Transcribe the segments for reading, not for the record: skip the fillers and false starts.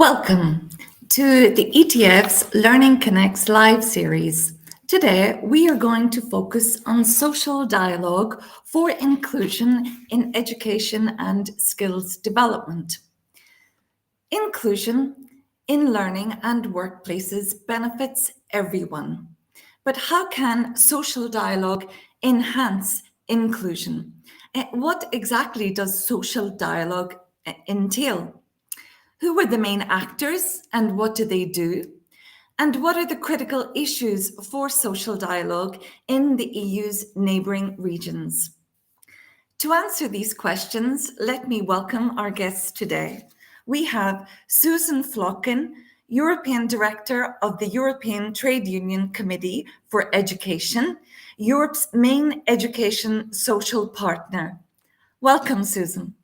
Welcome to the ETF's Learning Connects live series. Today, we are going to focus on social dialogue for inclusion in education and skills development. Inclusion in learning and workplaces benefits everyone. But how can social dialogue enhance inclusion? What exactly does social dialogue entail? Who are the main actors and what do they do? And what are the critical issues for social dialogue in the EU's neighbouring regions? To answer these questions, let me welcome our guests today. We have Susan Flocken, European Director of the European Trade Union Committee for Education, Europe's main education social partner. Welcome, Susan.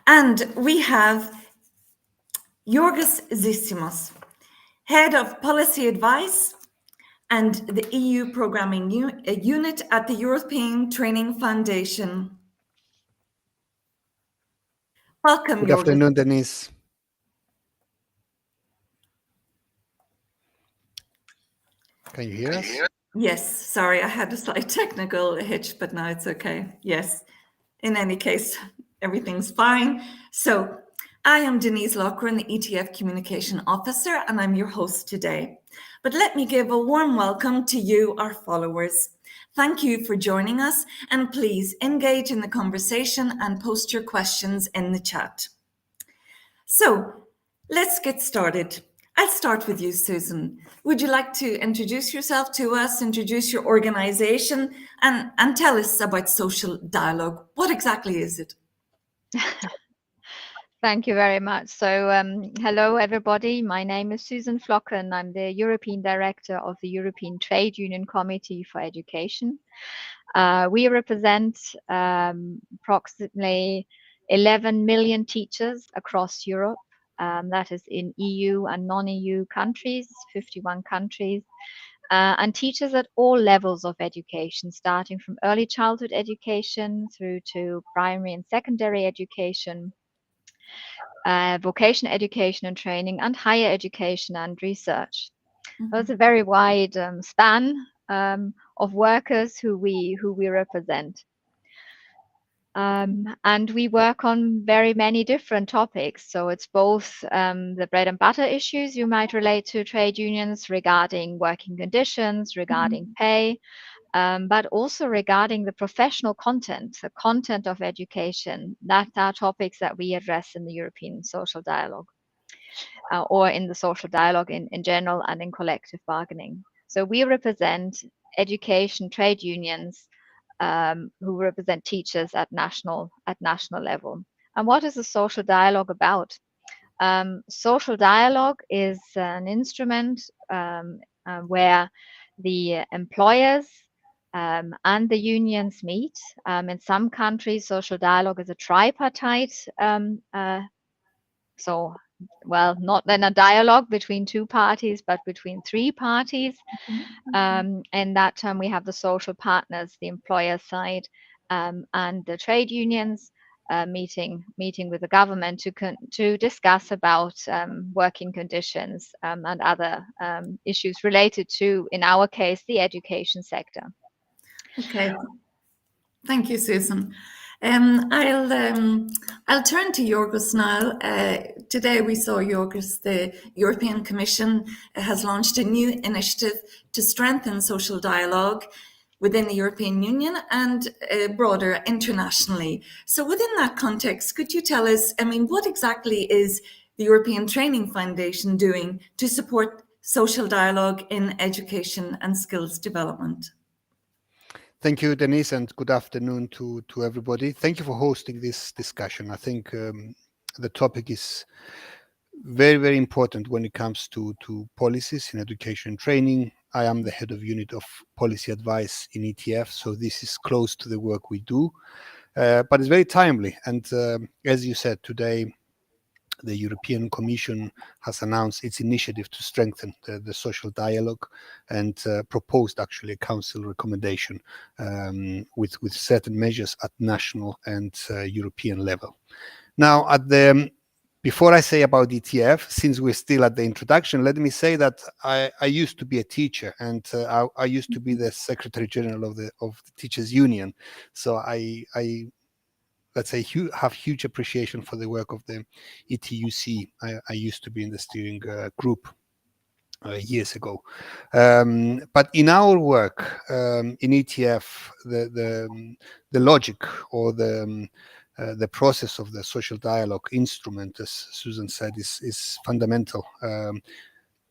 And we have Georgios Zisimos, Head of Policy Advice and the EU Programming Unit at the European Training Foundation. Welcome, Good Georgios. afternoon, Denise. Can you hear us? Yes, sorry, I had a slight technical hitch, but now it's okay. Yes, in any case, everything's fine. So I am Denise Loughran, the ETF Communication Officer, and I'm your host today. But let me give a warm welcome to you, our followers. Thank you for joining us, and please engage in the conversation and post your questions in the chat. So let's get started. I'll start with you, Susan. Would you like to introduce yourself to us, introduce your organization, and tell us about social dialogue? What exactly is it? Thank you very much. So hello, everybody. My name is Susan Flocken. I'm the European Director of the European Trade Union Committee for Education. We represent approximately 11 million teachers across Europe. That is in EU and non-EU countries, 51 countries. And teachers at all levels of education, starting from early childhood education through to primary and secondary education, vocational education and training, and higher education and research. So it's a very wide span of workers who we represent. And we work on very many different topics. So it's both the bread and butter issues you might relate to trade unions regarding working conditions, regarding pay, but also regarding the professional content, the content of education. That are topics that we address in the European social dialogue or in the social dialogue in general and in collective bargaining. So we represent education trade unions who represent teachers at national level. And what is a social dialogue about? Social dialogue is an instrument where the employers and the unions meet. In some countries, social dialogue is a tripartite. Not then a dialogue between two parties, but between three parties. In that term, we have the social partners, the employer side, and the trade unions meeting with the government to discuss about working conditions and other issues related to, in our case, the education sector. Okay, thank you, Susan. I'll turn to Georgios now. Today we saw Georgios, the European Commission has launched a new initiative to strengthen social dialogue within the European Union and broader internationally. So within that context, could you tell us, what exactly is the European Training Foundation doing to support social dialogue in education and skills development? Thank you, Denise, and good afternoon to everybody. Thank you for hosting this discussion. I think the topic is very, very important when it comes to policies in education and training. I am the head of unit of policy advice in ETF, so this is close to the work we do, but it's very timely. And as you said, today the European Commission has announced its initiative to strengthen the social dialogue, and proposed actually a council recommendation with certain measures at national and European level. Now, before I say about ETF, since we're still at the introduction, let me say that I used to be a teacher, and I used to be the Secretary General of the Teachers Union. So I let's say have huge appreciation for the work of the ETUCE. I used to be in the steering group years ago. But in our work in ETF, the logic or the process of the social dialogue instrument, as Susan said, is fundamental.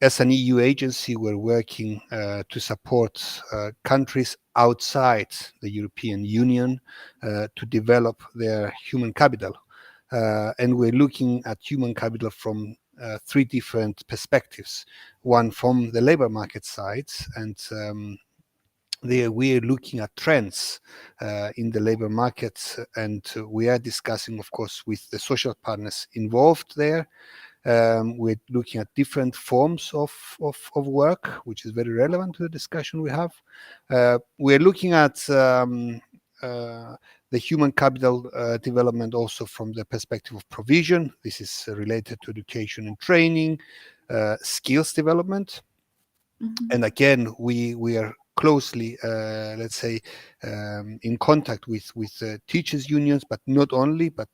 As an EU agency, we're working to support countries outside the European Union to develop their human capital. And we're looking at human capital from three different perspectives. One from the labor market side, and we're looking at trends in the labor market, and we are discussing, of course, with the social partners involved there. We're looking at different forms of work, which is very relevant to the discussion we have. We're looking at the human capital development also from the perspective of provision. This is related to education and training, skills development. Mm-hmm. And again, we are closely, let's say, in contact with teachers' unions, but not only, but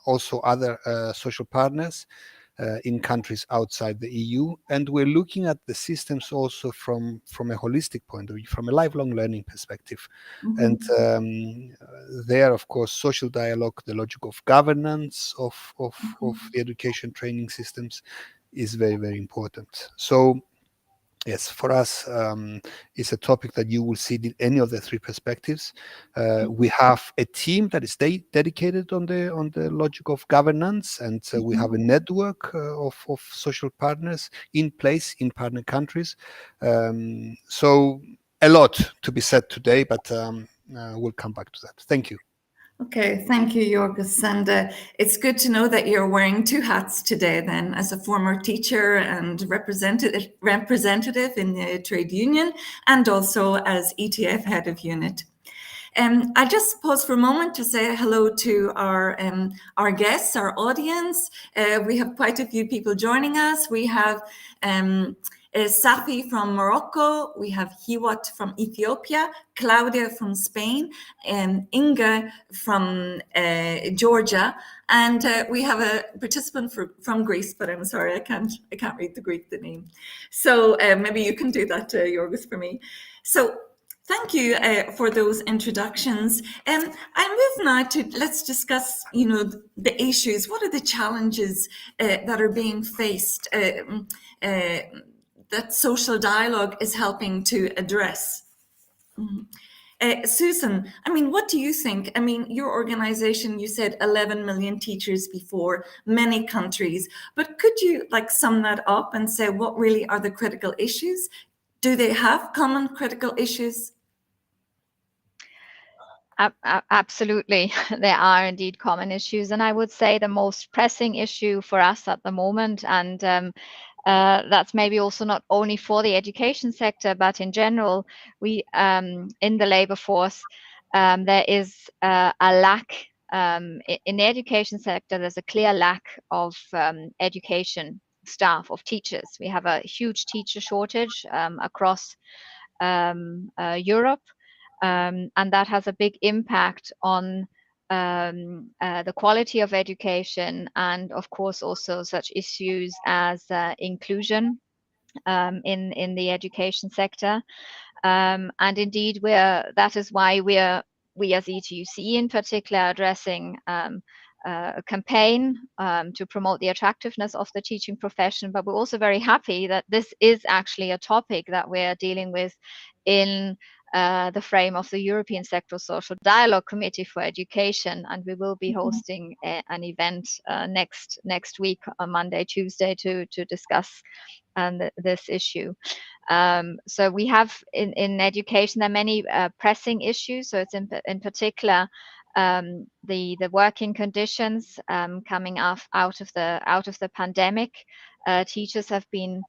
also other social partners in countries outside the EU. And we're looking at the systems also from a holistic point of view, from a lifelong learning perspective. Mm-hmm. And there, of course, social dialogue, the logic of governance of the education training systems is very, very important. So yes, for us, it's a topic that you will see in any of the three perspectives. We have a team that is dedicated on the logic of governance, and we have a network of social partners in place in partner countries. So a lot to be said today, but we'll come back to that. Thank you. Okay, thank you, Georgios. And it's good to know that you're wearing two hats today then, as a former teacher and representative in the trade union, and also as ETF head of unit. I just pause for a moment to say hello to our guests, our audience. We have quite a few people joining us. We have Safi from Morocco, we have Hiwat from Ethiopia, Claudia from Spain, and Inga from Georgia, and we have a participant from Greece, but I'm sorry, I can't read the Greek name. So maybe you can do that, Georgios, for me. So thank you for those introductions. I move now to, let's discuss, the issues. What are the challenges that are being faced that social dialogue is helping to address? Susan, what do you think? Your organization, you said 11 million teachers before, many countries, but could you sum that up and say what really are the critical issues? Do they have common critical issues? Absolutely, there are indeed common issues, and I would say the most pressing issue for us at the moment, and that's maybe also not only for the education sector, but in general, we in the labor force, there is a lack in the education sector. There's a clear lack of education staff, of teachers. We have a huge teacher shortage across Europe. And that has a big impact on the quality of education, and of course also such issues as inclusion in the education sector. And indeed, that is why we as ETUCE in particular addressing a campaign to promote the attractiveness of the teaching profession. But we're also very happy that this is actually a topic that we're dealing with in the frame of the European Sectoral Social Dialogue Committee for Education, and we will be hosting an event next week on Monday, Tuesday to discuss this issue. So we have in education, there are many pressing issues. So it's in particular the working conditions coming out of the pandemic. Teachers have been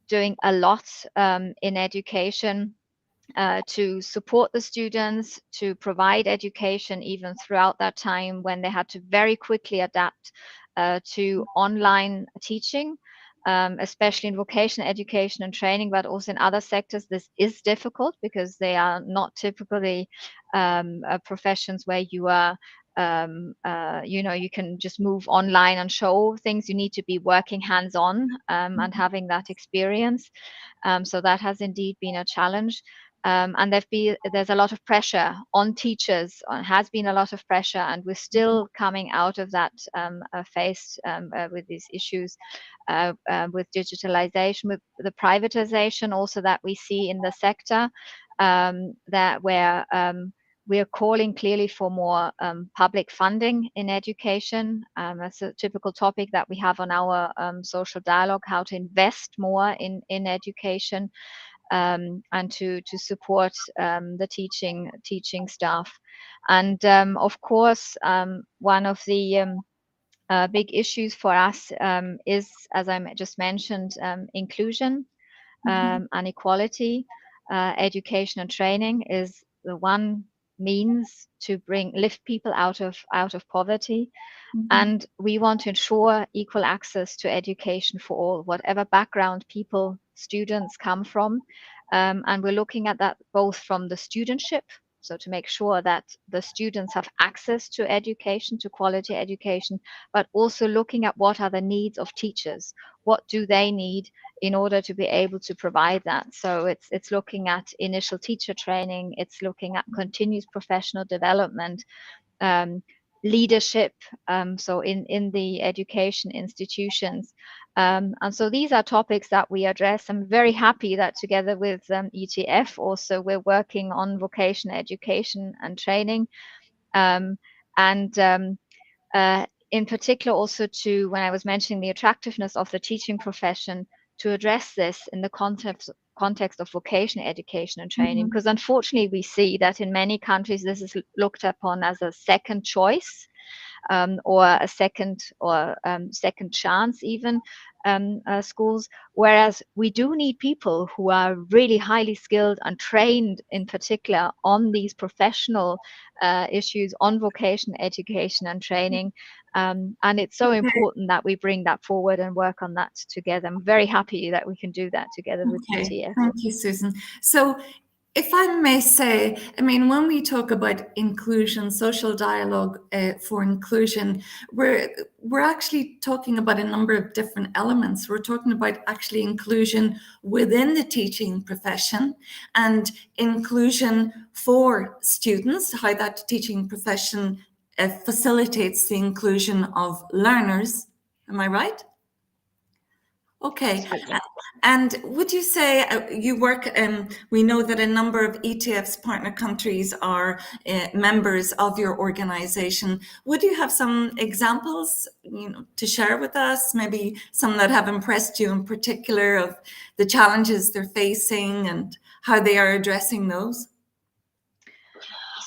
doing a lot in education to support the students, to provide education even throughout that time when they had to very quickly adapt to online teaching, especially in vocational education and training, but also in other sectors. This is difficult because they are not typically professions where you are you can just move online and show things. You need to be working hands-on and having that experience. So that has indeed been a challenge. And there's a lot of pressure on teachers, has been a lot of pressure, and we're still coming out of that phase with these issues, with digitalization, with the privatization also that we see in the sector, that where we are calling clearly for more public funding in education. That's a typical topic that we have on our social dialogue, how to invest more in education, and to support the teaching staff. And of course, one of the big issues for us is, as I just mentioned, inclusion and equality. Education and training is the one means to lift people out of poverty. And we want to ensure equal access to education for all, whatever background students come from. And we're looking at that both from the studentship, so to make sure that the students have access to education, to quality education, but also looking at what are the needs of teachers. What do they need in order to be able to provide that? So it's looking at initial teacher training, it's looking at continuous professional development, leadership, so in the education institutions. And so these are topics that we address. I'm very happy that together with ETF also we're working on vocational education and training, and in particular also to, when I was mentioning the attractiveness of the teaching profession, to address this in the context of vocational education and training, because unfortunately we see that in many countries this is looked upon as a second choice, or a second chance even, schools, whereas we do need people who are really highly skilled and trained in particular on these professional issues, on vocational education and training. And it's so important that we bring that forward and work on that together. I'm very happy that we can do that together with ETF. Thank you, Susan. So if I may say, I mean, when we talk about inclusion, social dialogue for inclusion, we're actually talking about a number of different elements. We're talking about actually inclusion within the teaching profession and inclusion for students, how that teaching profession facilitates the inclusion of learners. Am I right? Okay. And would you say you work, we know that a number of ETF's partner countries are members of your organization. Would you have some examples, to share with us, maybe some that have impressed you in particular of the challenges they're facing and how they are addressing those?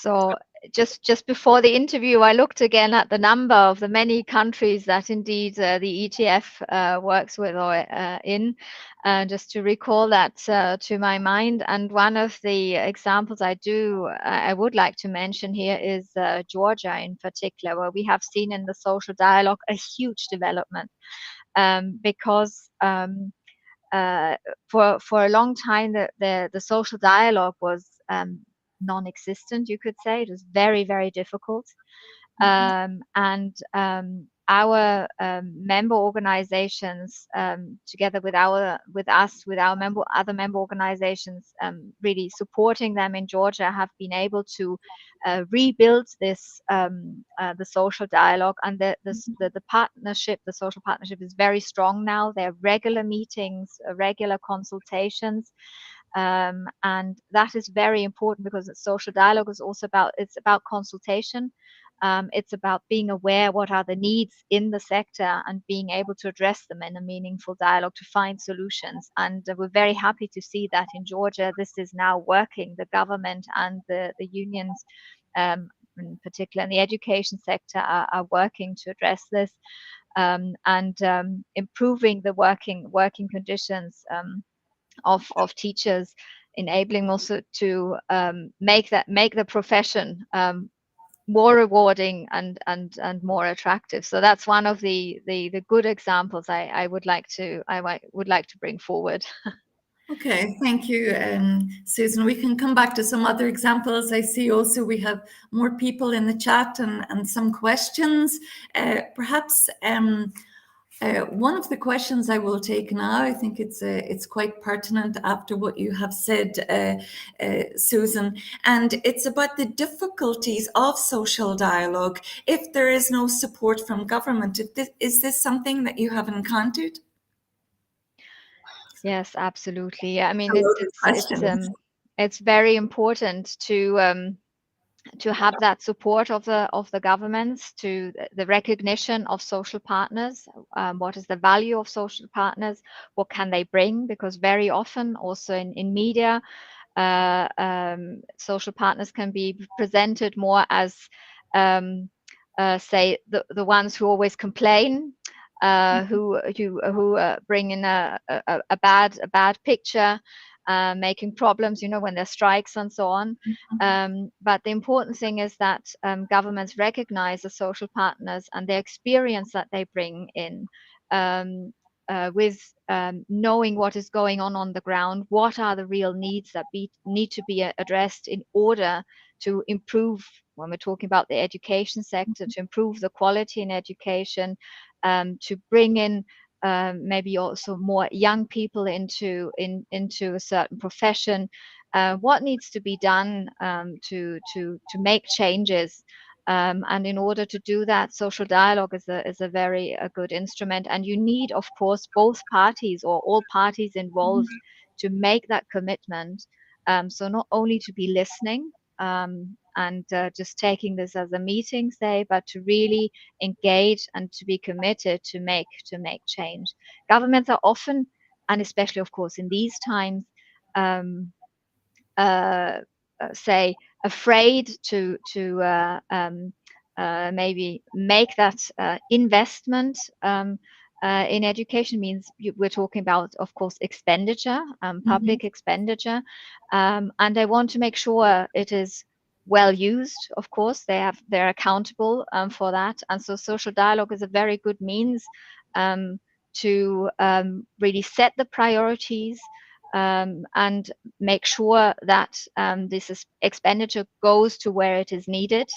So just before the interview, I looked again at the number of the many countries that indeed the ETF works with or in, just to recall that to my mind. And one of the examples I would like to mention here is Georgia in particular, where we have seen in the social dialogue a huge development, because for a long time the social dialogue was non-existent, you could say. It was very, very difficult. And our member organizations, together with other member organizations, really supporting them in Georgia, have been able to rebuild this the social dialogue, and the partnership, the social partnership, is very strong now. There are regular meetings, regular consultations. And that is very important, because social dialogue is also about consultation. It's about being aware what are the needs in the sector and being able to address them in a meaningful dialogue to find solutions. And we're very happy to see that in Georgia this is now working. The government and the unions in particular in the education sector, are working to address this, and improving the working conditions of teachers, enabling also to make the profession more rewarding and more attractive. So that's one of the good examples I would like to bring forward. Okay, thank you, Susan. We can come back to some other examples. I see also we have more people in the chat and some questions. Perhaps one of the questions I will take now, I think it's quite pertinent after what you have said, Susan, and it's about the difficulties of social dialogue if there is no support from government. Is this something that you have encountered? Yes, absolutely. I mean, Questions. it's very important to have that support of the governments, to the recognition of social partners. What is the value of social partners? What can they bring? Because very often, also in media, social partners can be presented more as, say, the ones who always complain, who bring in a bad picture, making problems, when there's strikes and so on. But the important thing is that governments recognize the social partners and the experience that they bring in, with knowing what is going on the ground, what are the real needs that need to be addressed in order to improve, when we're talking about the education sector, to improve the quality in education, to bring in maybe also more young people into a certain profession. What needs to be done to make changes? And in order to do that, social dialogue is a very good instrument. And you need, of course, both parties or all parties involved to make that commitment. So not only to be listening and just taking this as a meeting, say, but to really engage and to be committed to make change. Governments are often, and especially, of course, in these times, say, afraid to maybe make that investment in education. Means we're talking about, of course, expenditure, public expenditure, and they want to make sure it is well used. Of course, they're accountable for that, and so social dialogue is a very good means to really set the priorities, and make sure that this expenditure goes to where it is needed,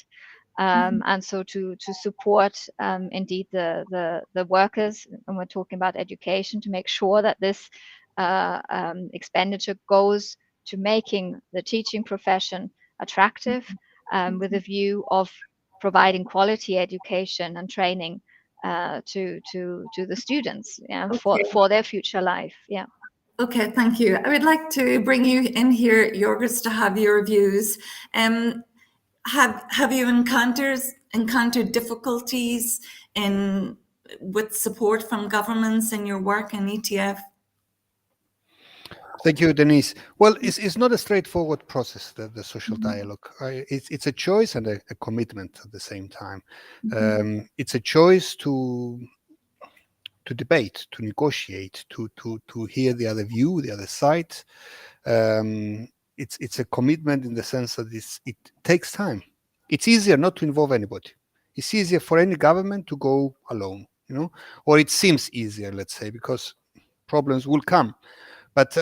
and so to support indeed the workers, and we're talking about education, to make sure that this expenditure goes to making the teaching profession attractive, with a view of providing quality education and training to the students, for their future life. Yeah. Okay, thank you. I would like to bring you in here, Georgios, to have your views. Have you encountered difficulties with support from governments in your work in ETF? Thank you, Denise. Well, it's not a straightforward process, the social dialogue. It's a choice and a commitment at the same time. It's a choice to debate, to negotiate, to hear the other view, the other side. It's a commitment in the sense that it takes time. It's easier not to involve anybody. It's easier for any government to go alone, or it seems easier, let's say, because problems will come. But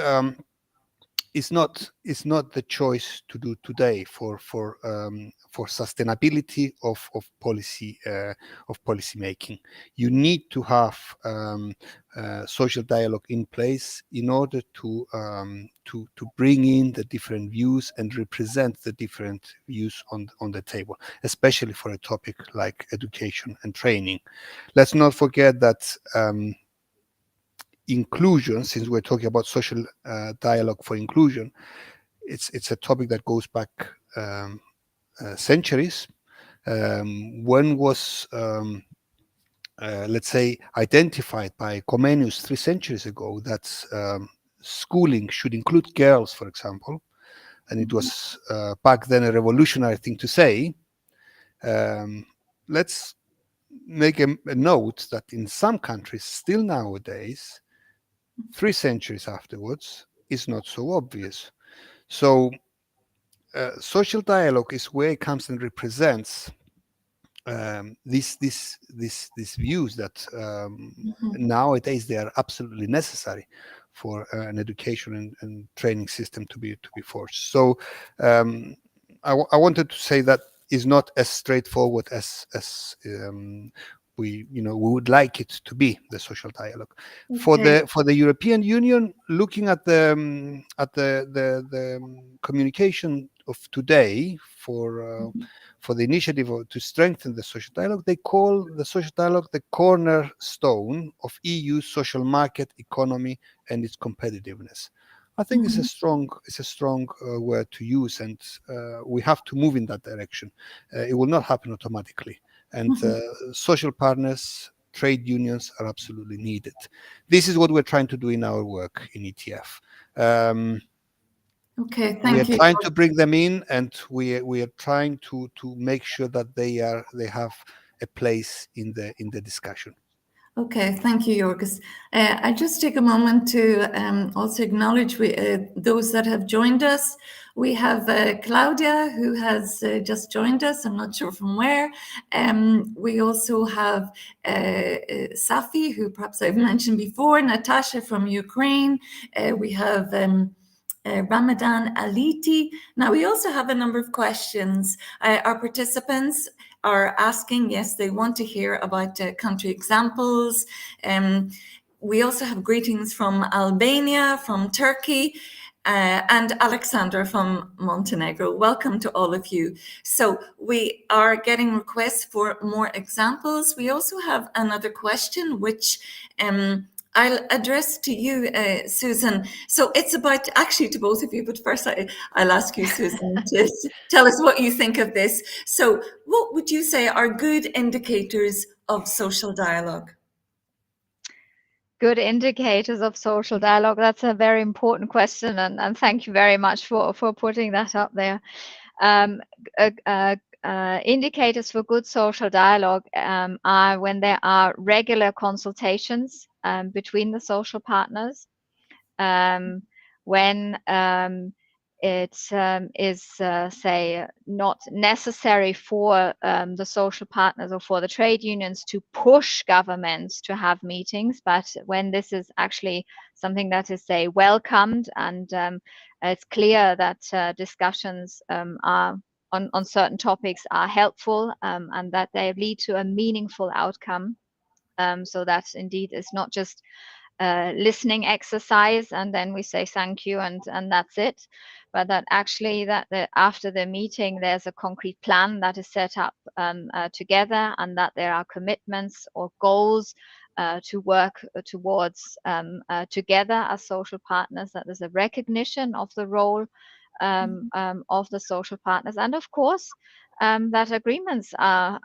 it's not the choice to do today for sustainability of policy making. You need to have social dialogue in place in order to bring in the different views and represent the different views on the table, especially for a topic like education and training. Let's not forget that inclusion, since we're talking about social dialogue for inclusion, it's a topic that goes back centuries. When was let's say identified by Comenius 3 centuries ago that schooling should include girls, for example, and it was back then a revolutionary thing to say. Let's make a note that in some countries, still nowadays, 3 centuries afterwards, is not so obvious. So social dialogue is where it comes and represents these views that nowadays they are absolutely necessary for an education and training system to be forged. So I wanted to say that is not as straightforward as we would like it to be, the social dialogue. Okay. For the European Union, looking at the communication of today for the initiative to strengthen the social dialogue, they call the social dialogue the cornerstone of EU social market economy and its competitiveness. I think it's a strong word to use, and we have to move in that direction. It will not happen automatically, and social partners, trade unions are absolutely needed. This is what we're trying to do in our work in ETF. Okay, We are thank you. trying to bring them in, and we are trying to make sure that they have a place in the discussion. Okay, thank you, Georgios. I just take a moment to also acknowledge those that have joined us. We have Claudia, who has just joined us. I'm not sure from where. We also have Safi, who perhaps I've mentioned before, Natasha from Ukraine. We have Ramadan Aliti. Now, we also have a number of questions. Our participants are asking, yes, they want to hear about country examples. We also have greetings from Albania, from Turkey, and Alexandra from Montenegro. Welcome to all of you. So we are getting requests for more examples. We also have another question, which I'll address to you, Susan. So it's about, actually to both of you, but first I'll ask you, Susan, to tell us what you think of this. So what would you say are good indicators of social dialogue? Good indicators of social dialogue. That's a very important question, and thank you very much for putting that up there. Indicators for good social dialogue are when there are regular consultations between the social partners, when it is, say, not necessary for the social partners or for the trade unions to push governments to have meetings, but when this is actually something that is, say, welcomed, and it's clear that discussions are on certain topics are helpful, and that they lead to a meaningful outcome. So that indeed is not just listening exercise and then we say thank you and that's it, but that actually after the meeting there's a concrete plan that is set up together, and that there are commitments or goals to work towards together as social partners, that there's a recognition of the role of the social partners, and of course that agreements are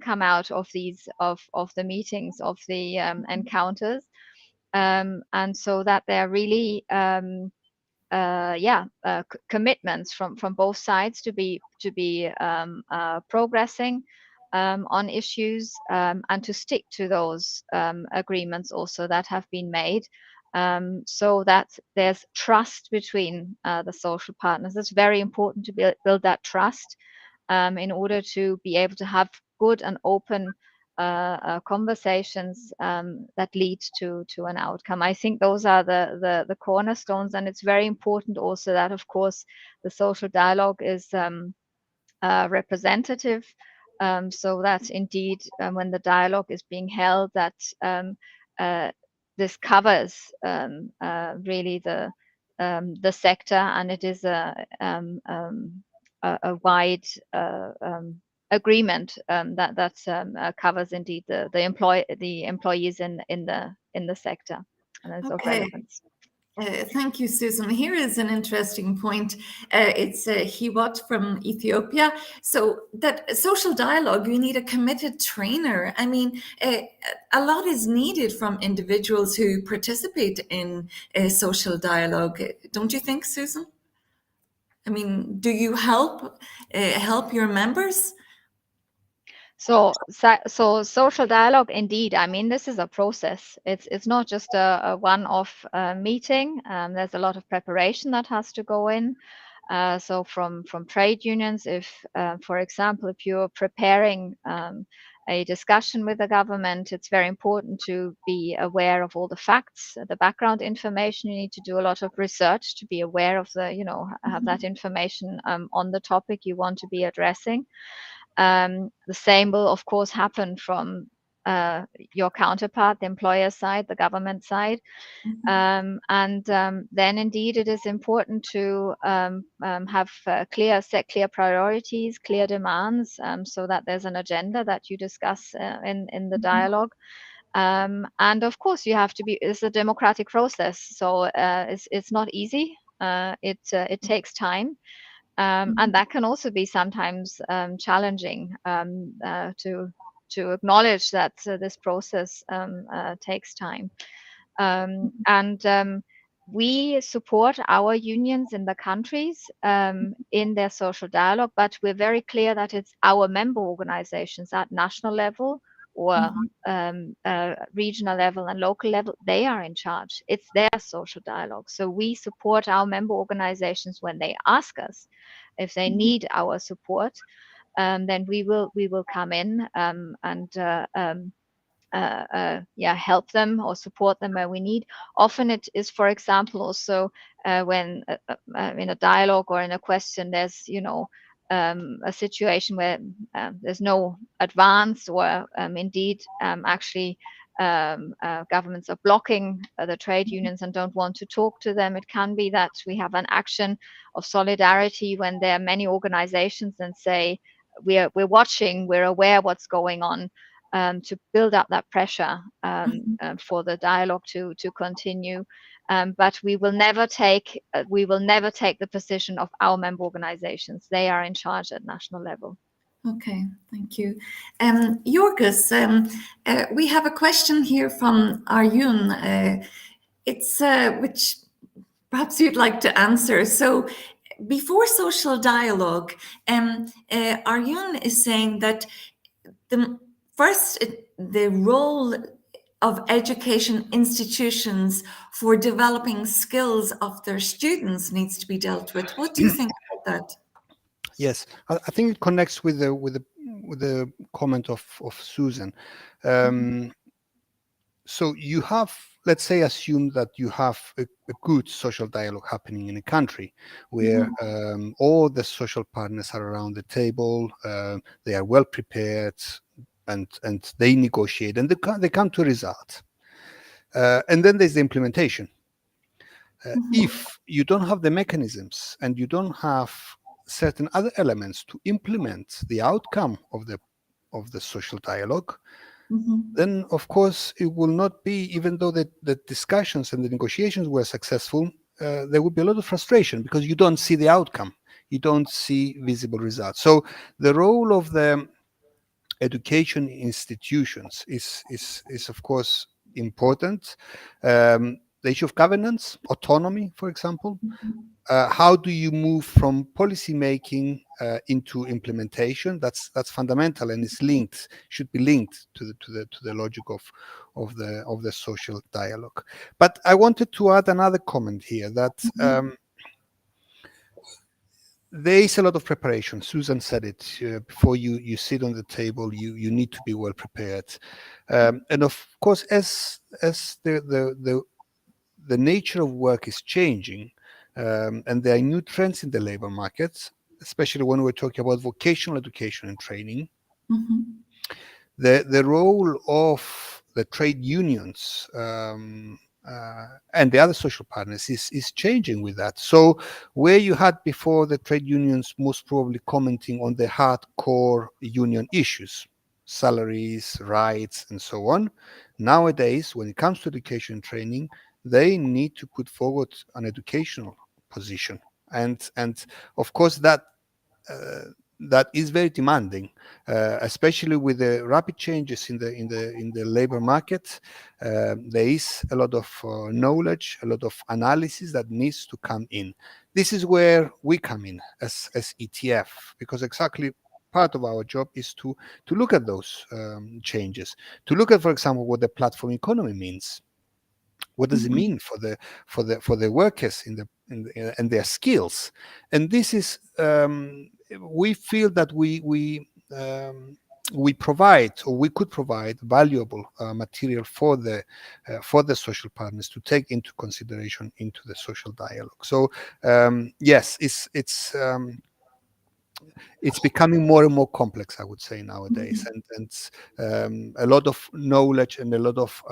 come out of these of the meetings, of the encounters, and so that they're really commitments from both sides to be progressing on issues, and to stick to those agreements also that have been made, so that there's trust between the social partners. It's very important to build that trust in order to be able to have good and open conversations that lead to an outcome. I think those are the cornerstones, and it's very important also that, of course, the social dialogue is representative, so that indeed when the dialogue is being held, that this covers really the sector, and it is a wide agreement that covers indeed the employees in the sector, and it's of relevance. Thank you, Susan. Here is an interesting point. It's Hiwat from Ethiopia. So that social dialogue, you need a committed trainer. I mean, a lot is needed from individuals who participate in social dialogue. Don't you think, Susan? I mean, do you help your members? So social dialogue, indeed. I mean, this is a process. It's not just a one-off meeting. There's a lot of preparation that has to go in. So from trade unions, if, for example, if you're preparing a discussion with the government, it's very important to be aware of all the facts, the background information. You need to do a lot of research to be aware of have that information on the topic you want to be addressing. The same will, of course, happen from your counterpart, the employer side, the government side. Then indeed it is important to have set clear priorities, clear demands, so that there's an agenda that you discuss in the dialogue. And of course you have to be, it's a democratic process, so it's not easy. It takes time. And that can also be sometimes challenging to acknowledge that this process takes time. We support our unions in the countries in their social dialogue, but we're very clear that it's our member organizations at national level or regional level and local level. They are in charge. It's their social dialogue. So we support our member organizations when they ask us if they need our support. Then we will come in help them or support them where we need. Often it is, for example, also when in a dialogue or in a question, there's a situation where there's no advance or indeed actually governments are blocking the trade unions and don't want to talk to them. It can be that we have an action of solidarity when there are many organizations and say we're watching, we're aware what's going on, to build up that pressure for the dialogue to continue. But we will never take the position of our member organizations. They are in charge at national level. Okay, thank you. Georgios, we have a question here from Arjun. It's which perhaps you'd like to answer. So before social dialogue, Arjun is saying that the role of education institutions for developing skills of their students needs to be dealt with. What do you think about that? Yes, I think it connects with the comment of Susan. So you have, let's say, assume that you have a good social dialogue happening in a country where all the social partners are around the table, they are well prepared, and they negotiate, and they come to a result. And then there's the implementation. If you don't have the mechanisms and you don't have certain other elements to implement the outcome of the social dialogue, then of course it will not be, even though the discussions and the negotiations were successful, there would be a lot of frustration because you don't see the outcome, you don't see visible results. So the role of the education institutions is of course important. The issue of governance, autonomy, for example. How do you move from policy making into implementation? That's fundamental, and it's linked. Should be linked to the logic of the social dialogue. But I wanted to add another comment here that there is a lot of preparation. Susan said it before you sit on the table. You need to be well prepared, and of course, as the nature of work is changing, and there are new trends in the labor markets, especially when we're talking about vocational education and training. The role of the trade unions and the other social partners is changing with that. So where you had before the trade unions most probably commenting on the hardcore union issues, salaries, rights, and so on, nowadays, when it comes to education and training, they need to put forward an educational position. And of course, that that is very demanding, especially with the rapid changes in the labor market. There is a lot of knowledge, a lot of analysis that needs to come in. This is where we come in as ETF, because exactly part of our job is to look at those changes, to look at, for example, what the platform economy means. What does it Mhm. mean for the workers and their skills? And this is, we feel that we provide, or we could provide, valuable material for the social partners to take into consideration into the social dialogue. So yes, it's becoming more and more complex, I would say, nowadays, Mhm. and a lot of knowledge and a lot of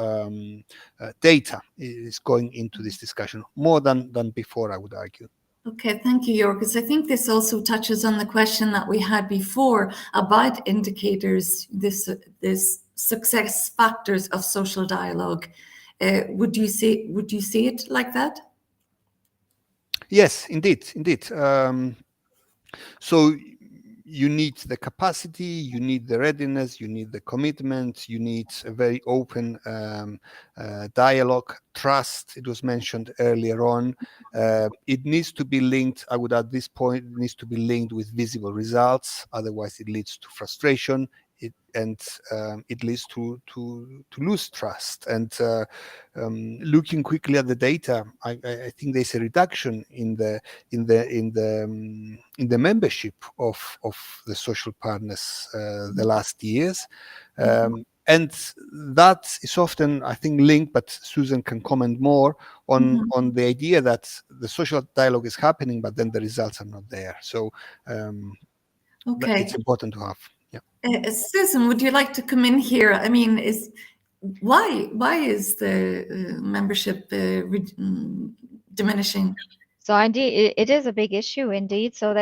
data is going into this discussion more than before, I would argue. Okay, thank you, Yorgos. I think this also touches on the question that we had before about indicators, this success factors of social dialogue. Would you see it like that? Yes, indeed. So you need the capacity, you need the readiness, you need the commitment, you need a very open dialogue, trust. It was mentioned earlier on. It needs to be linked, I would at this point, it needs to be linked with visible results. Otherwise, it leads to frustration. It leads to lose trust. And looking quickly at the data, I think there's a reduction in the membership of the social partners the last years. And that is often, I think, linked, but Susan can comment more Mhm. on the idea that the social dialogue is happening, but then the results are not there. So Okay. it's important to have. Yeah. Susan, would you like to come in here? I mean, why is the membership diminishing? So indeed, it is a big issue indeed. So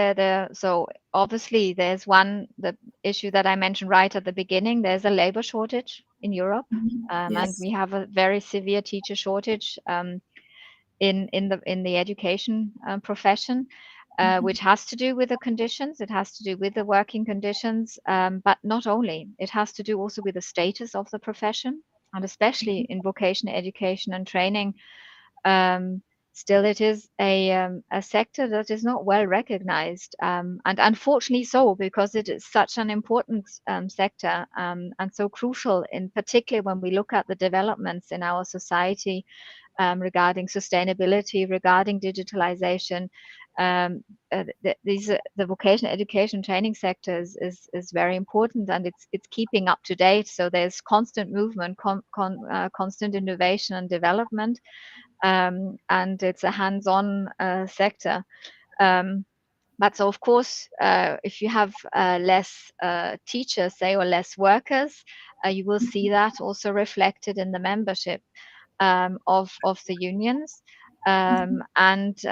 so obviously there's the issue that I mentioned right at the beginning. There's a labor shortage in Europe, Mhm. and Yes. we have a very severe teacher shortage in the education profession, which has to do with the conditions. It has to do with the working conditions, but not only. It has to do also with the status of the profession, and especially in vocational education and training. Um, Still, it is a sector that is not well recognized, and unfortunately so, because it is such an important sector, and so crucial, in particular when we look at the developments in our society regarding sustainability, regarding digitalization. The vocational education training sector is very important, and it's keeping up to date. So there's constant movement, constant innovation and development, and it's a hands-on sector. Um, but so, of course, if you have less teachers, say, or less workers, you will see that also reflected in the membership of the unions, and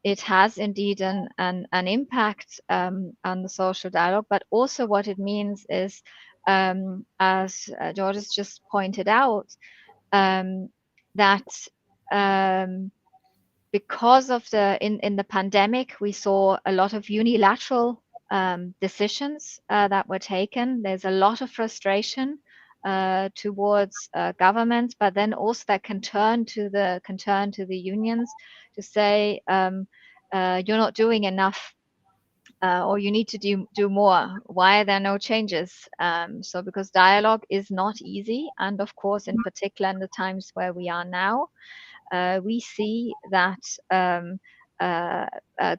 it has indeed an impact on the social dialogue. But also, what it means is, as Georgios just pointed out, um, that um, because of in the pandemic, we saw a lot of unilateral decisions that were taken. There's a lot of frustration towards governments, but then also that can turn to the unions to say, you're not doing enough, or you need to do more. Why are there no changes? So because dialogue is not easy, and of course, in particular in the times where we are now, we see that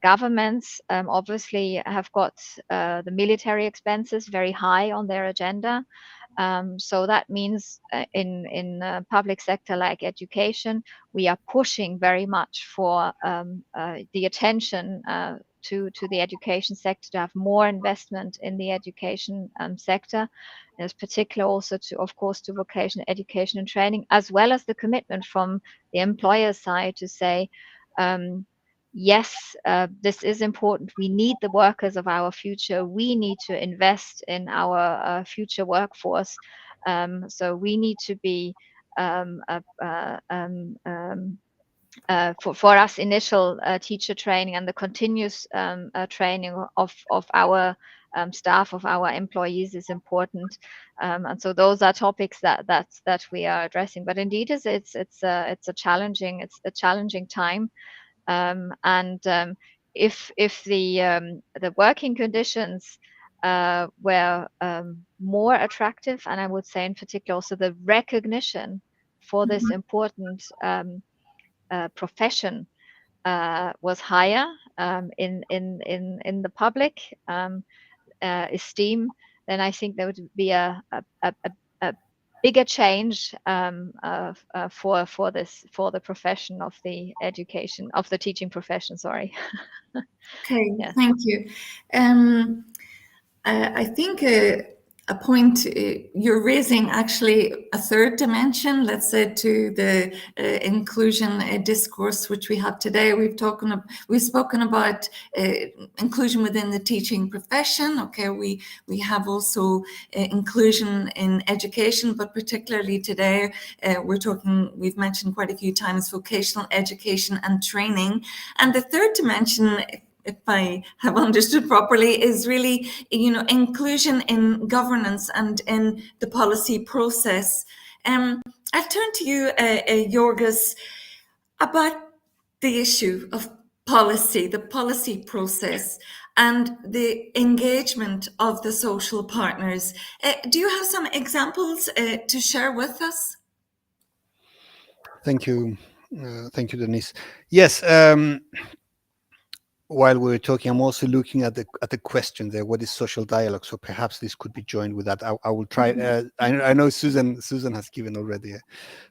governments obviously have got the military expenses very high on their agenda. So that means in public sector like education, we are pushing very much for the attention to the education sector, to have more investment in the education sector. There's particular also to, of course, to vocational education and training, as well as the commitment from the employer side to say, yes, this is important. We need the workers of our future. We need to invest in our future workforce. So we need to be um, uh, uh, um, um, for us, initial teacher training and the continuous training of our staff, of our employees, is important. And so those are topics that we are addressing. But indeed, it's a challenging time. And if the working conditions were more attractive, and I would say in particular also the recognition for this important profession was higher in the public esteem, then I think there would be a bigger change for the profession of the education, of the teaching profession. Sorry. Okay, Yes. thank you. I think a point you're raising, actually a third dimension, let's say, to the inclusion discourse which we have today. We've spoken about inclusion within the teaching profession. Okay, we have also inclusion in education, but particularly today we've mentioned quite a few times vocational education and training. And the third dimension, if I have understood properly, is really, inclusion in governance and in the policy process. I'll turn to you, Georgios, about the issue of policy, the policy process, and the engagement of the social partners. Do you have some examples to share with us? Thank you, Denise. Yes. While we were talking, I'm also looking at the question there. What is social dialogue? So perhaps this could be joined with that. I will try. I know Susan has given already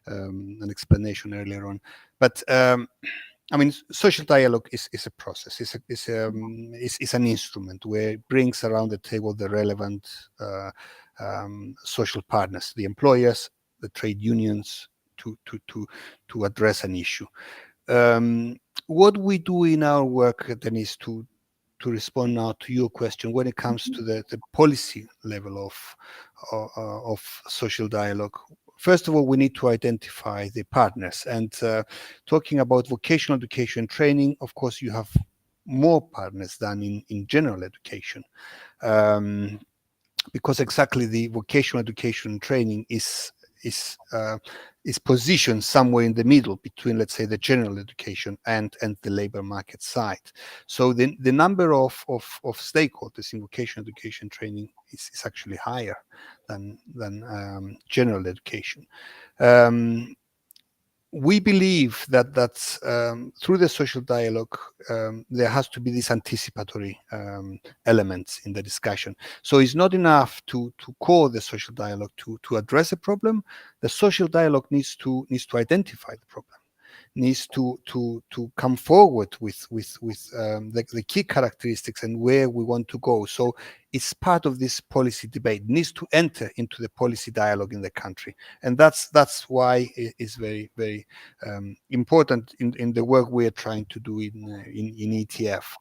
an explanation earlier on, but I mean, social dialogue is a process. It's an instrument where it brings around the table the relevant social partners, the employers, the trade unions, to address an issue. What we do in our work, Denise, to respond now to your question, when it comes to the policy level of social dialogue, first of all, we need to identify the partners. And talking about vocational education training, of course, you have more partners than in general education, because exactly the vocational education training is positioned somewhere in the middle between, let's say, the general education and the labor market side. So the number of stakeholders in vocational education training is actually higher than general education. We believe that through the social dialogue, there has to be this anticipatory elements in the discussion. So it's not enough to call the social dialogue to address a problem. The social dialogue needs to identify the problem, needs to come forward with the key characteristics and where we want to go. So it's part of this policy debate, needs to enter into the policy dialogue in the country, and that's why it is very, very important in the work we are trying to do in ETF.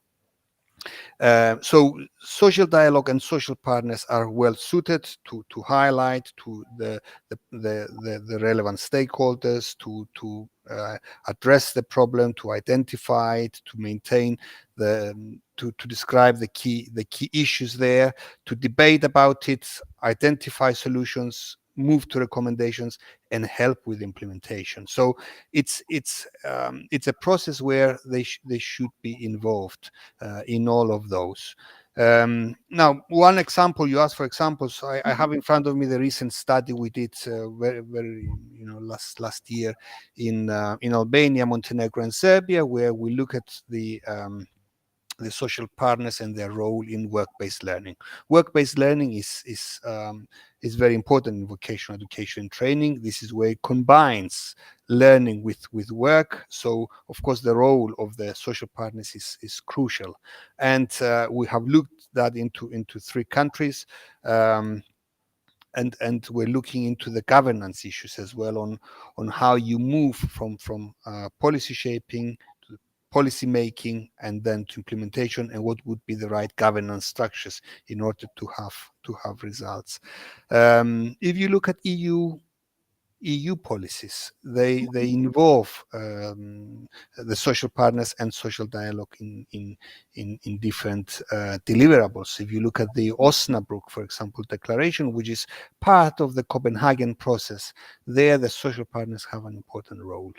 So social dialogue and social partners are well suited to highlight to the relevant stakeholders, to address the problem, to identify it, to maintain to describe the key issues there, to debate about it, identify solutions, move to recommendations, and help with implementation. So it's a process where they should be involved in all of those. Now, one example, you asked for examples. I have in front of me the recent study we did very last year in Albania, Montenegro, and Serbia, where we look at the social partners and their role in work-based learning. Work-based learning is very important in vocational education and training. This is where it combines learning with work. So, of course, the role of the social partners is crucial. And we have looked that into 3 countries. And we're looking into the governance issues as well on how you move from policy shaping to policy making and then to implementation, and what would be the right governance structures in order to have results. If you look at EU EU policies. They involve the social partners and social dialogue in different deliverables. If you look at the Osnabrück, for example, declaration, which is part of the Copenhagen process, there the social partners have an important role,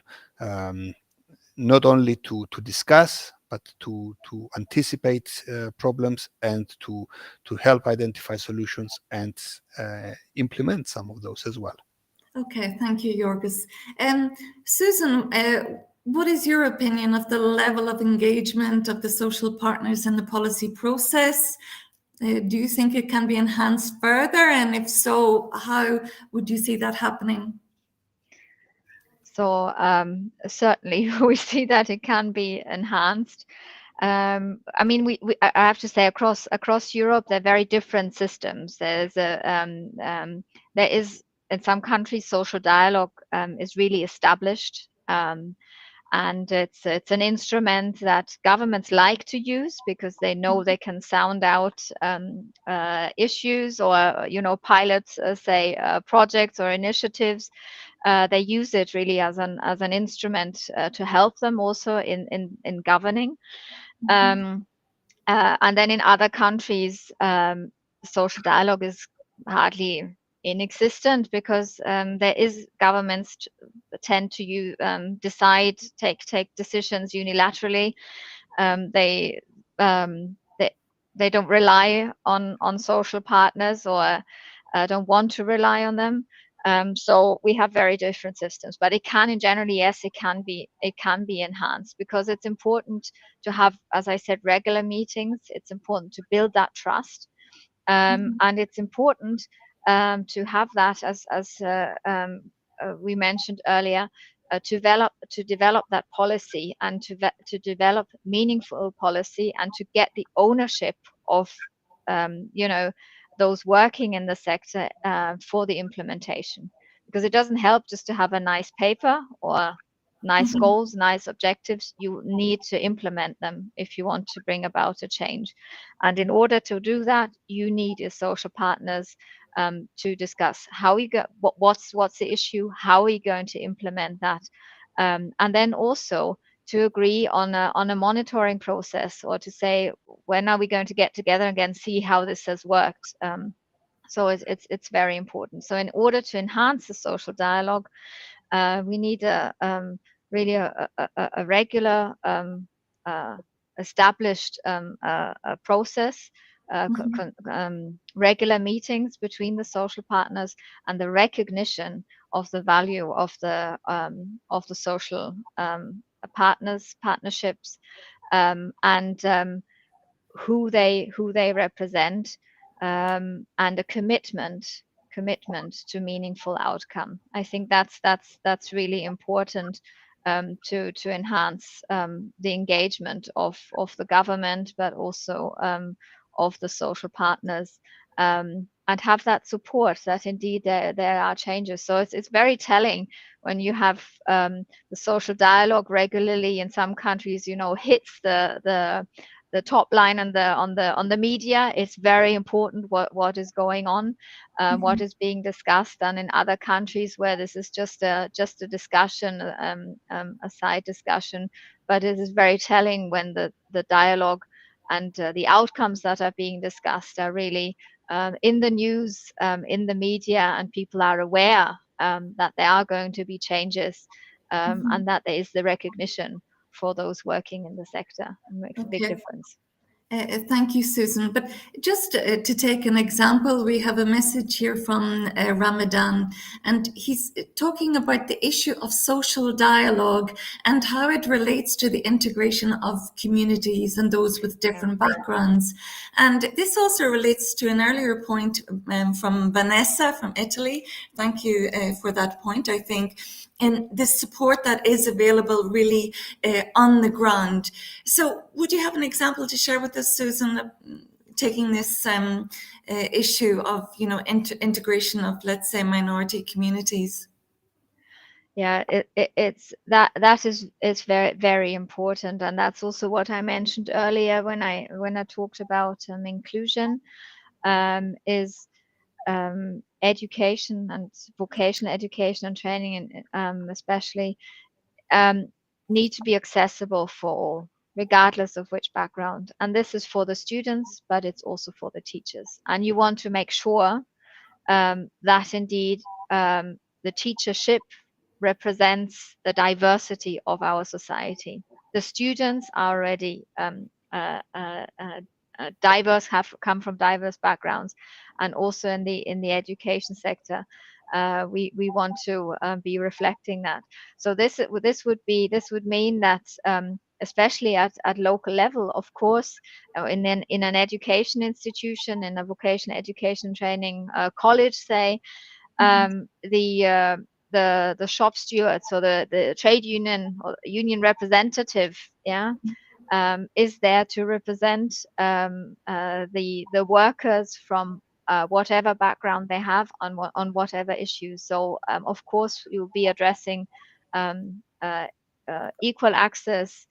not only to discuss, but to anticipate problems and to help identify solutions and implement some of those as well. Okay, thank you, Georgios. Susan, what is your opinion of the level of engagement of the social partners in the policy process? Do you think it can be enhanced further? And if so, how would you see that happening? So certainly we see that it can be enhanced. I mean, I have to say across Europe, they're very different systems. There is in some countries social dialogue is really established. And it's an instrument that governments like to use because they know they can sound out issues or pilots, say projects or initiatives. They use it really as an instrument to help them also in governing. And then in other countries, social dialogue is hardly inexistent because there is governments tend to decide, take decisions unilaterally. They they don't rely on social partners or don't want to rely on them. So we have very different systems, but it can, in generally, yes, it can be enhanced because it's important to have, as I said, regular meetings. It's important to build that trust, and it's important to have that as we mentioned earlier, to develop that policy and to develop meaningful policy and to get the ownership of those working in the sector for the implementation, because it doesn't help just to have a nice paper or nice goals, nice objectives. You need to implement them if you want to bring about a change. And in order to do that, you need your social partners to discuss how you go, what's the issue, how are you going to implement that, and then also to agree on a monitoring process, or to say when are we going to get together again, see how this has worked. So it's very important. So in order to enhance the social dialogue, we need really a regular established process, regular meetings between the social partners, and the recognition of the value of the social partnerships, and who they represent, and a commitment to meaningful outcome. I think that's really important to enhance the engagement of the government, but also of the social partners, and have that support that indeed there are changes. So it's very telling when you have the social dialogue regularly in some countries, hits the top line on the media. It's very important what is going on, what is being discussed. And in other countries where this is just a discussion, a side discussion, but it is very telling when the dialogue and the outcomes that are being discussed are really in the news, in the media, and people are aware that there are going to be changes, and that there is the recognition for those working in the sector, and makes a big difference. Thank you, Susan. But just to take an example, we have a message here from Ramadan, and he's talking about the issue of social dialogue and how it relates to the integration of communities and those with different backgrounds. And this also relates to an earlier point from Vanessa from Italy. Thank you for that point, I think, and the support that is available really on the ground. So would you have an example to share with us, Susan, taking this issue of integration of, let's say, minority communities? Yeah, it's that is very, very important, and that's also what I mentioned earlier when I talked about inclusion, is education and vocational education and training, especially, need to be accessible for all, regardless of which background. And this is for the students, but it's also for the teachers. And you want to make sure that indeed the teachership represents the diversity of our society. The students are already diverse, have come from diverse backgrounds, and also in the education sector, we want to be reflecting that. So this would mean that. Especially at local level, of course, in an education institution, in a vocational education training college, say, the shop steward, so the trade union or union representative, yeah, is there to represent the workers from whatever background they have on whatever issues. So of course you'll be addressing equal access,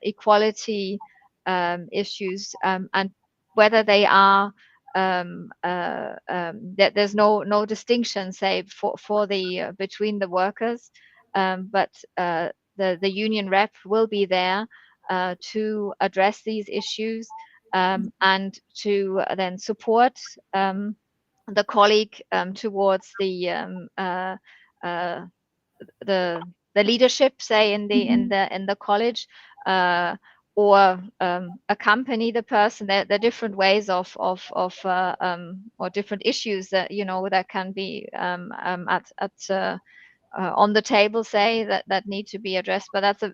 equality issues, and whether they are that there's no distinction, say, for the between the workers, but the union rep will be there to address these issues, and to then support the colleague towards uh, the leadership, say, in the college, or accompany the person. There are different ways of or different issues that that can be on the table, say, that need to be addressed. But that's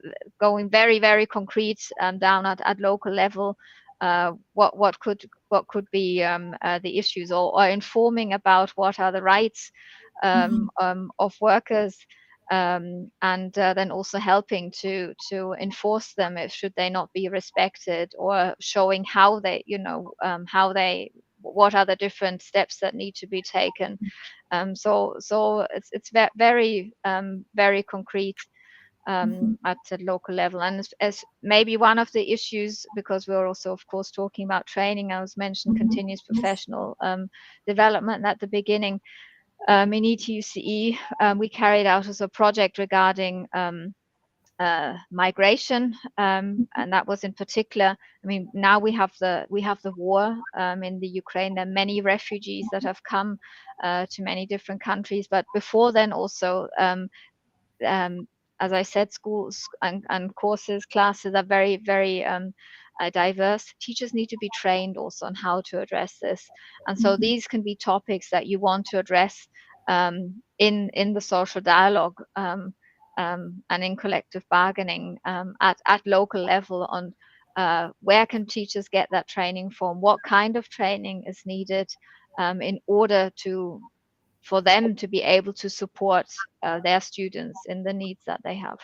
going very, very concrete down at local level. What could be the issues, or informing about what are the rights of workers, and then also helping to enforce them if should they not be respected, or showing how they what are the different steps that need to be taken. So it's very very concrete at the local level. And as maybe one of the issues, because we're also of course talking about training, I was mentioned continuous professional development at the beginning. In ETUCE, we carried out as a project regarding migration, and that was in particular. I mean, now we have the war in the Ukraine. There are many refugees that have come to many different countries, but before then also, as I said, schools and courses, classes are very, very diverse. Teachers need to be trained also on how to address this, and so these can be topics that you want to address in the social dialogue, and in collective bargaining at local level, on where can teachers get that training from, what kind of training is needed in order for them to be able to support their students in the needs that they have.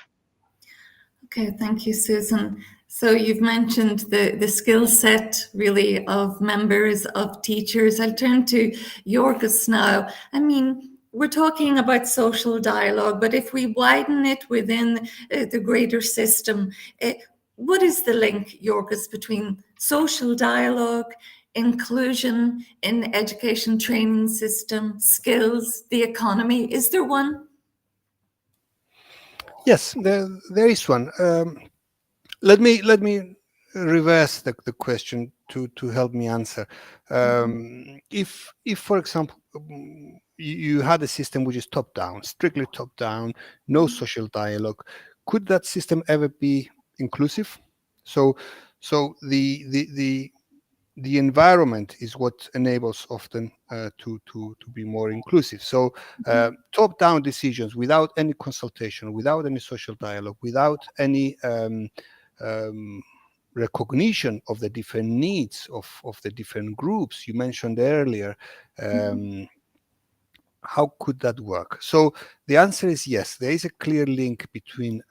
Okay, thank you, Susan. So you've mentioned the skill set really of members, of teachers. I'll turn to Georgios now. I mean, we're talking about social dialogue, but if we widen it within the greater system, what is the link, Georgios, between social dialogue, inclusion in education training system, skills, the economy? Is there one? Yes, there is one. Let me reverse the question to help me answer. If for example you had a system which is top down, strictly top down, no social dialogue, could that system ever be inclusive? So the environment is what enables often to be more inclusive. So top-down decisions without any consultation, without any social dialogue, without any recognition of the different needs of the different groups you mentioned earlier, how could that work? So the answer is yes. There is a clear link between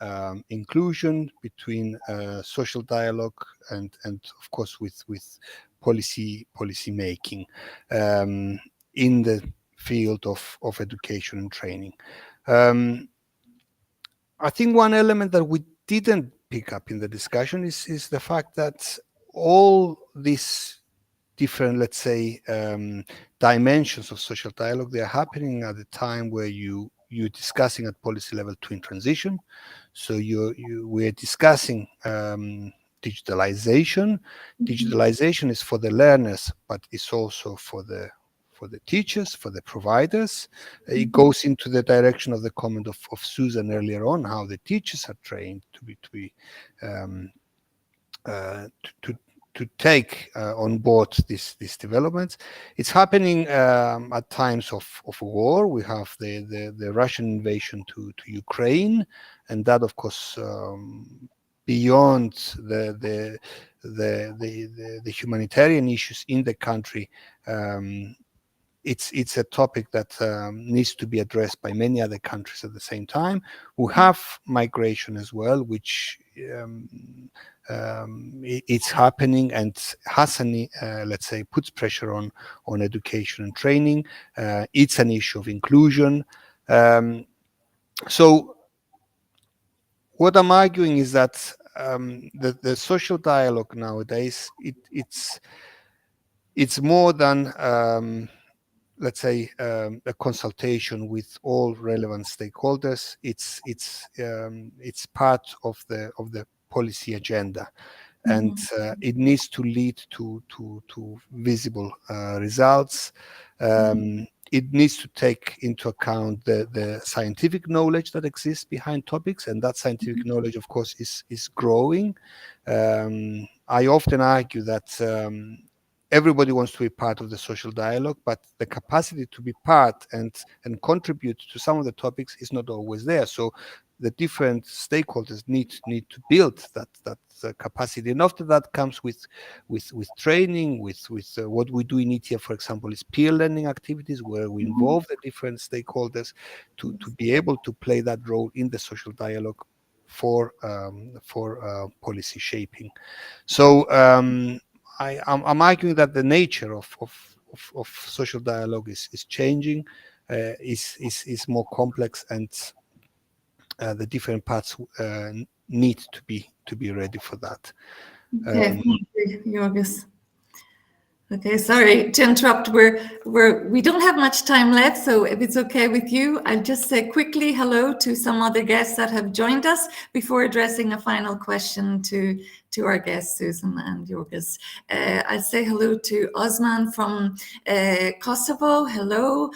inclusion, between social dialogue, and of course with policy making in the field of education and training. I think one element that we didn't pick up in the discussion is the fact that all these different, let's say, dimensions of social dialogue. They are happening at the time where you're discussing at policy level twin transition. So we're discussing digitalization. Digitalization is for the learners, but it's also for the teachers, for the providers. It goes into the direction of the comment of Susan earlier on, how the teachers are trained to take on board these developments. It's happening at times of war. We have the Russian invasion to Ukraine, and that, of course, beyond the humanitarian issues in the country, it's a topic that needs to be addressed by many other countries at the same time. We have migration as well, which it's happening and has let's say, puts pressure on education and training. It's an issue of inclusion. So what I'm arguing is that the social dialogue nowadays, it's more than let's say, a consultation with all relevant stakeholders. It's part of the policy agenda, and it needs to lead to visible results. It needs to take into account the scientific knowledge that exists behind topics, and that scientific knowledge, of course, is growing. I often argue that everybody wants to be part of the social dialogue, but the capacity to be part and contribute to some of the topics is not always there. So the different stakeholders need to build that capacity, and after that comes with training, with what we do in ETUCE, for example, is peer learning activities where we involve the different stakeholders to be able to play that role in the social dialogue for policy shaping. So I'm arguing that the nature of social dialogue is changing, is more complex, and the different parts need to be ready for that. Okay, thank you, Georgios. Okay, sorry to interrupt. We don't have much time left, so if it's okay with you, I'll just say quickly hello to some other guests that have joined us before addressing a final question to our guests, Susan and Georgios. I'll say hello to Osman from Kosovo. Hello.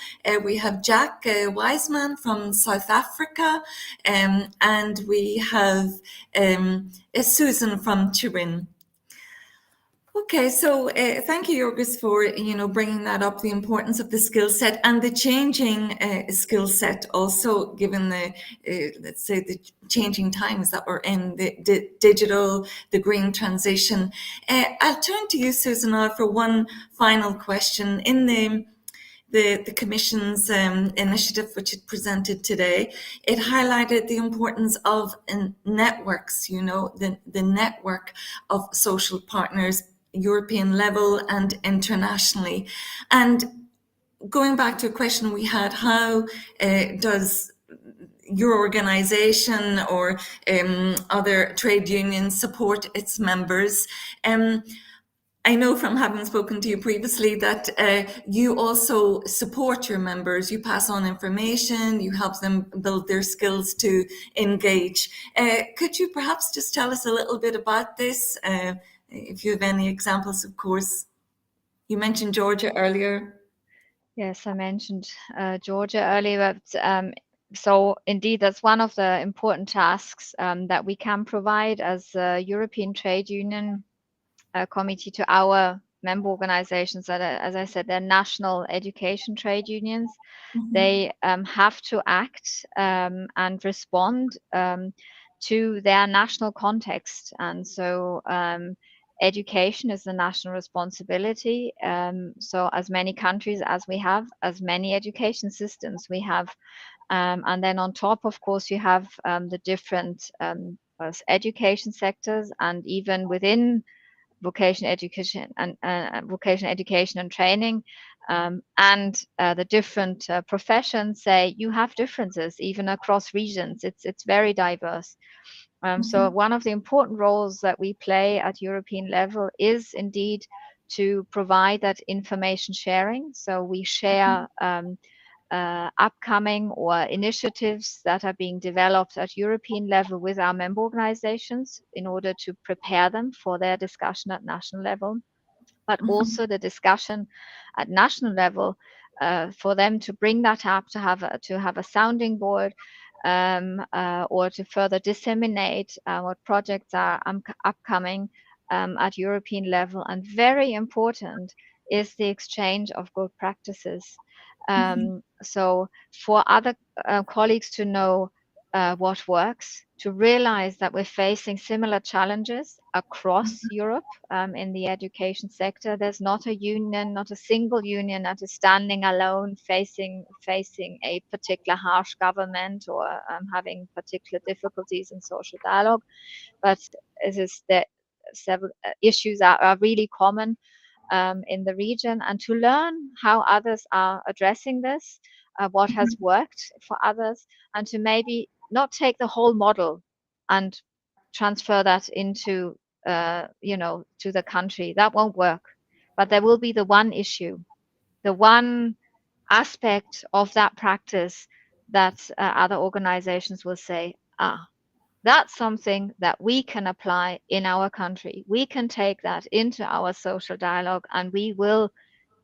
We have Jack Wiseman from South Africa, and we have Susan from Turin. Okay, so thank you, Georgios, for bringing that up, the importance of the skill set and the changing skill set, also given the let's say the changing times that we're in, the digital, the green transition. I'll turn to you, Susan, now for one final question. In the Commission's initiative, which it presented today, it highlighted the importance of networks. The network of social partners, European level and internationally. And going back to a question we had, how does your organization or other trade unions support its members? I know from having spoken to you previously that you also support your members. You pass on information, you help them build their skills to engage. Could you perhaps just tell us a little bit about this? If you have any examples, of course. You mentioned Georgia earlier. Yes, I mentioned Georgia earlier, but so indeed, that's one of the important tasks that we can provide as a European Trade Union committee to our member organizations that are, as I said, they're national education trade unions. They have to act and respond to their national context. And so education is the national responsibility. So as many countries as we have, as many education systems we have. And then on top, of course, you have the different education sectors, and even within vocational education and training, and the different professions, say you have differences even across regions. It's very diverse. So one of the important roles that we play at European level is indeed to provide that information sharing. So we share upcoming or initiatives that are being developed at European level with our member organizations in order to prepare them for their discussion at national level, but also the discussion at national level for them to bring that up, to have a sounding board, or to further disseminate what projects are upcoming at European level. And very important is the exchange of good practices. So for other colleagues to know what works, to realize that we're facing similar challenges across Europe in the education sector. There's not a union, not a single union that is standing alone facing a particular harsh government or having particular difficulties in social dialogue. But it is that several issues are really common in the region, and to learn how others are addressing this, what has worked for others, and to maybe not take the whole model and transfer that into to the country. That won't work. But there will be the one issue, the one aspect of that practice that other organizations will say, that's something that we can apply in our country. We can take that into our social dialogue, and we will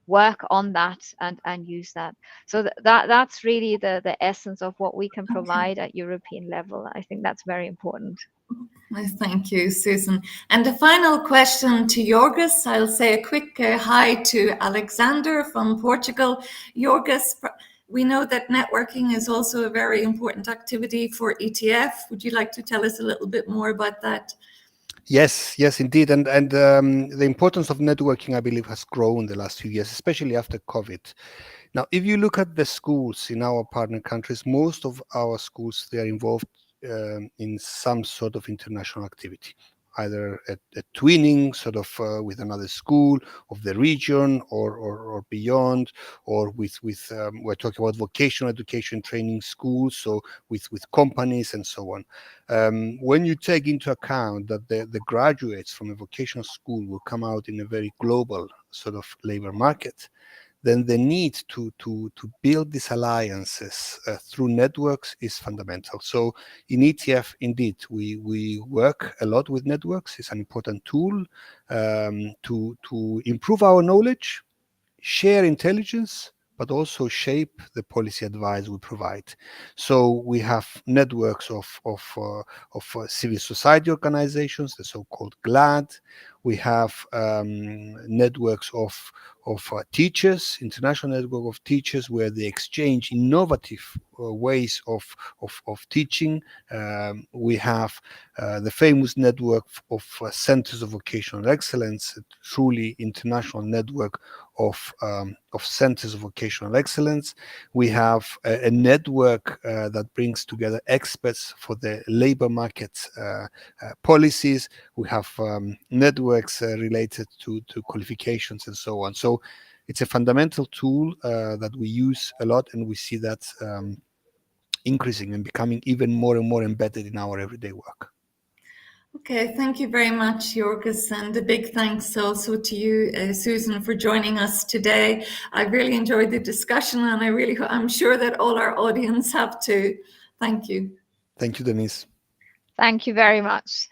work on that and use that. So that's really the essence of what we can provide at European level. I think that's very important. Thank you, Susan. And the final question to Georgios. I'll say a quick hi to Alexander from Portugal. Georgios, we know that networking is also a very important activity for ETF. Would you like to tell us a little bit more about that? Yes, indeed. And the importance of networking, I believe, has grown the last few years, especially after COVID. Now, if you look at the schools in our partner countries, most of our schools, they are involved in some sort of international activity, either a twinning sort of with another school of the region or beyond, or with we're talking about vocational education training schools, so with companies and so on. When you take into account that the graduates from a vocational school will come out in a very global sort of labor market, then the need to build these alliances through networks is fundamental. So in ETF, indeed, we work a lot with networks. It's an important tool to improve our knowledge, share intelligence, but also shape the policy advice we provide. So we have networks of civil society organizations, the so-called GLAD. We have networks of teachers, international network of teachers, where they exchange innovative ways of teaching. We have the famous network of centers of vocational excellence, a truly international network of centers of vocational excellence. We have a network that brings together experts for the labor market policies. We have networks related to qualifications and so on. So it's a fundamental tool that we use a lot, and we see that increasing and becoming even more and more embedded in our everyday work. Okay, thank you very much, Georgios, and a big thanks also to you, Susan, for joining us today. I really enjoyed the discussion, and I'm sure that all our audience have too. Thank you. Thank you, Denise. Thank you very much.